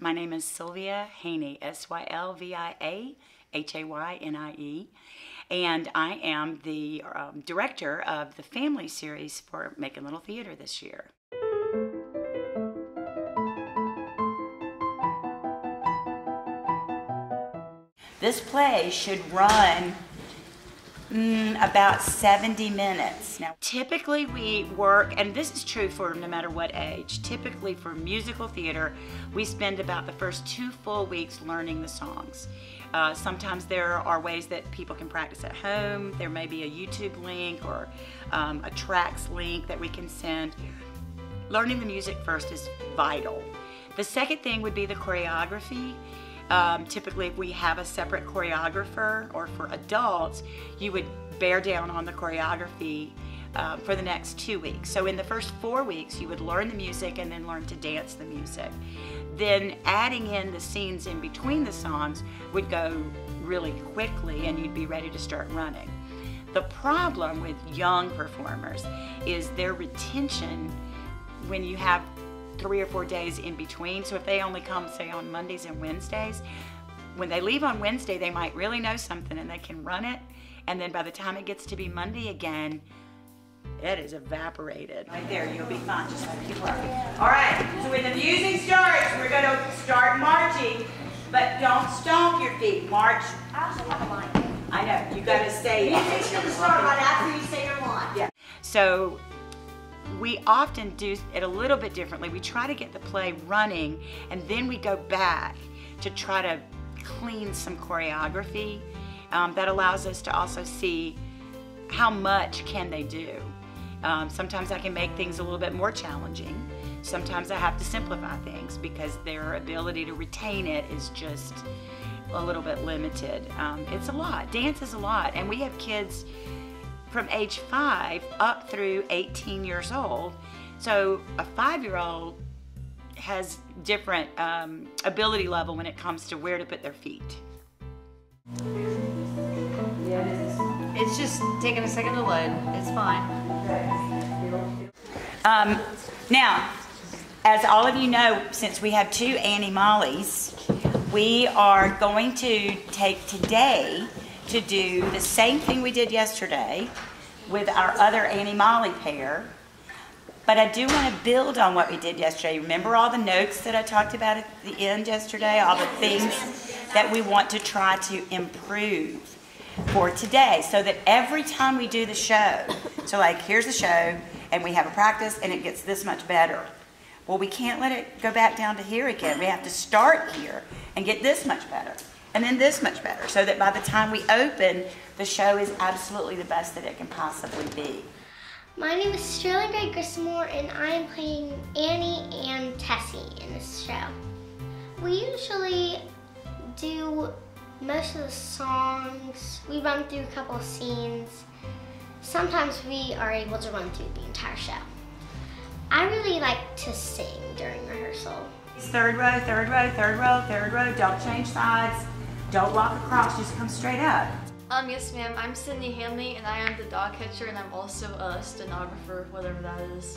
My name is Sylvia Haney, Sylviahaynie, and I am the director of the family series for Macon Little Theatre this year. This play should run about 70 minutes. Now, typically we work, and this is true for no matter what age, typically for musical theater, we spend about the first 2 full weeks learning the songs. Sometimes there are ways that people can practice at home. There may be a YouTube link or a tracks link that we can send. Learning the music first is vital. The second thing would be the choreography. Typically, if we have a separate choreographer, or for adults, you would bear down on the choreography for the next 2 weeks. So in the first 4 weeks, you would learn the music and then learn to dance the music. Then adding in the scenes in between the songs would go really quickly and you'd be ready to start running. The problem with young performers is their retention when you have 3 or 4 days in between. So if they only come, say, on Mondays and Wednesdays, when they leave on Wednesday, they might really know something and they can run it. And then by the time it gets to be Monday again, it is evaporated. Right there, you'll be fine. Just keep working. All right, so when the music starts, we're going to start marching, but don't stomp your feet. March. I also have a line. I know, you got to stay. Music's going to start right after you say your line. Yeah. So we often do it a little bit differently. We try to get the play running and then we go back to try to clean some choreography. That allows us to also see how much can they do. Sometimes I can make things a little bit more challenging. Sometimes I have to simplify things because their ability to retain it is just a little bit limited. It's a lot. Dance is a lot, and we have kids from age 5 up through 18 years old. So a 5-year-old has different ability level when it comes to where to put their feet. It's just taking a second to load. It's fine. Now, as all of you know, since we have 2 Annie Mollies, we are going to take today to do the same thing we did yesterday with our other Annie Molly pair. But I do want to build on what we did yesterday. Remember all the notes that I talked about at the end yesterday? All the things that we want to try to improve for today, so that every time we do the show, so like here's the show and we have a practice and it gets this much better. Well, we can't let it go back down to here again. We have to start here and get this much better and then this much better, so that by the time we open, the show is absolutely the best that it can possibly be. My name is Sterling Gray Grissamore, and I am playing Annie and Tessie in this show. We usually do most of the songs. We run through a couple of scenes. Sometimes we are able to run through the entire show. I really like to sing during rehearsal. Third row, third row, third row, third row. Don't change sides. Don't walk across, just come straight up. Yes ma'am, I'm Sydney Hanley and I am the dog catcher and I'm also a stenographer, whatever that is.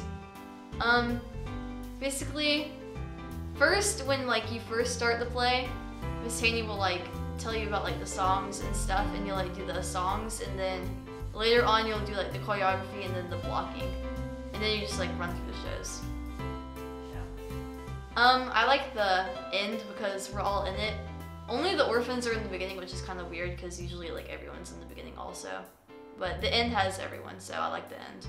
Basically, first when you first start the play, Miss Haney will tell you about the songs and stuff, and you'll do the songs, and then later on you'll do the choreography and then the blocking. And then you just run through the shows. I like the end because we're all in it. Only the orphans are in the beginning, which is kind of weird because usually everyone's in the beginning also. But the end has everyone, so I like the end.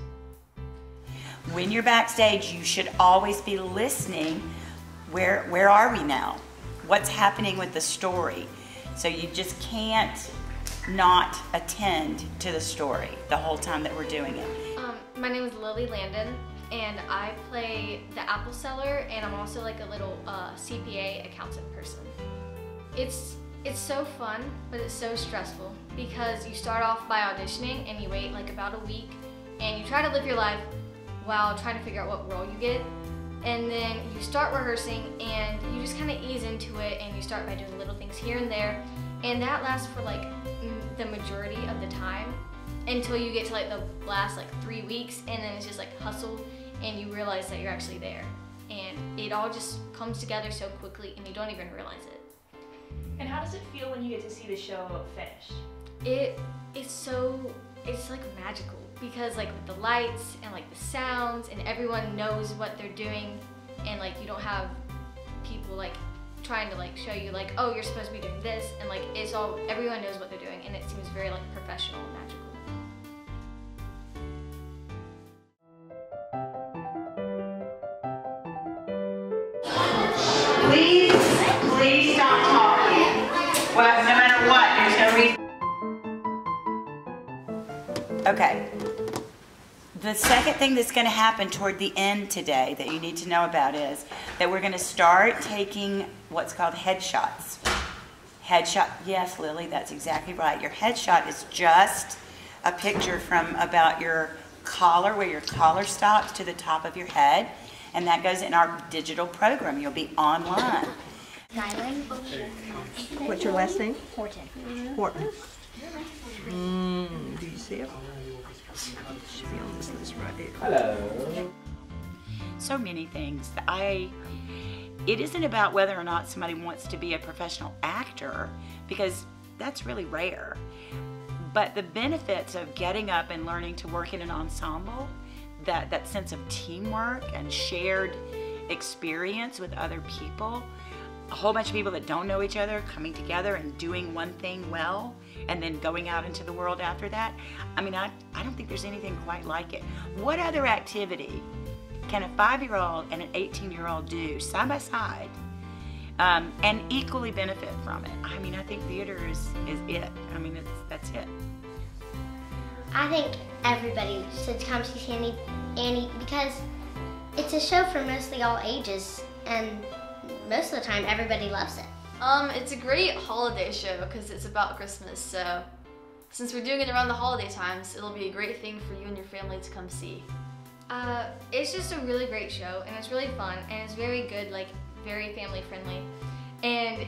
When you're backstage, you should always be listening. Where are we now? What's happening with the story? So you just can't not attend to the story the whole time that we're doing it. My name is Lily Landon, and I play the apple seller, and I'm also a little CPA accountant person. It's so fun, but it's so stressful because you start off by auditioning and you wait about a week and you try to live your life while trying to figure out what role you get. And then you start rehearsing and you just kind of ease into it, and you start by doing little things here and there, and that lasts for the majority of the time until you get to the last 3 weeks, and then it's just hustle and you realize that you're actually there. and it all just comes together so quickly and you don't even realize it. And how does it feel when you get to see the show finished? It's like magical because like with the lights and like the sounds and everyone knows what they're doing, and like you don't have people like trying to like show you like, oh, you're supposed to be doing this, and like it's all, everyone knows what they're doing, and it seems very like professional and magical. Please stop talking. Well, no matter what, there's no reason. Okay. The second thing that's going to happen toward the end today that you need to know about is that we're going to start taking what's called headshots. Headshot, yes, Lily, that's exactly right. Your headshot is just a picture from about your collar, where your collar stops to the top of your head, and that goes in our digital program. You'll be online. What's your last name? Horton. Horton. Do you see it? Should be on this list right here. Hello. So many things. It isn't about whether or not somebody wants to be a professional actor, because that's really rare. But the benefits of getting up and learning to work in an ensemble, that sense of teamwork and shared experience with other people, a whole bunch of people that don't know each other coming together and doing one thing well and then going out into the world after that. I mean, I don't think there's anything quite like it. What other activity can a 5-year-old and an 18-year-old do side by side and equally benefit from it? I mean, I think theater is it. I mean, that's it. I think everybody should come see Annie because it's a show for mostly all ages, and most of the time everybody loves it. It's a great holiday show because it's about Christmas, so since we're doing it around the holiday times, it'll be a great thing for you and your family to come see. It's just a really great show, and it's really fun, and it's very good, like very family friendly, and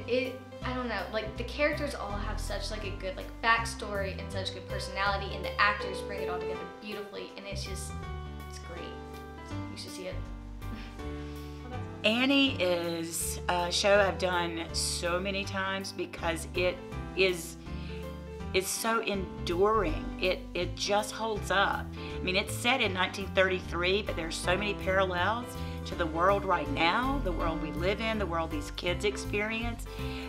I don't know, like the characters all have such like a good like backstory and such good personality, and the actors bring it all together beautifully, and it's great. You should see it. Annie is a show I've done so many times because it's so enduring. It just holds up. I mean, it's set in 1933, but there's so many parallels to the world right now, the world we live in, the world these kids experience.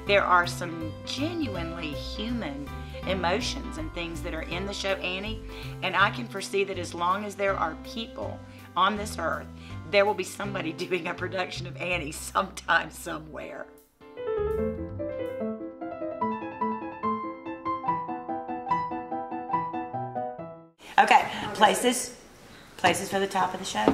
There are some genuinely human emotions and things that are in the show Annie, and I can foresee that as long as there are people on this earth, there will be somebody doing a production of Annie sometime, somewhere. Okay, places for the top of the show.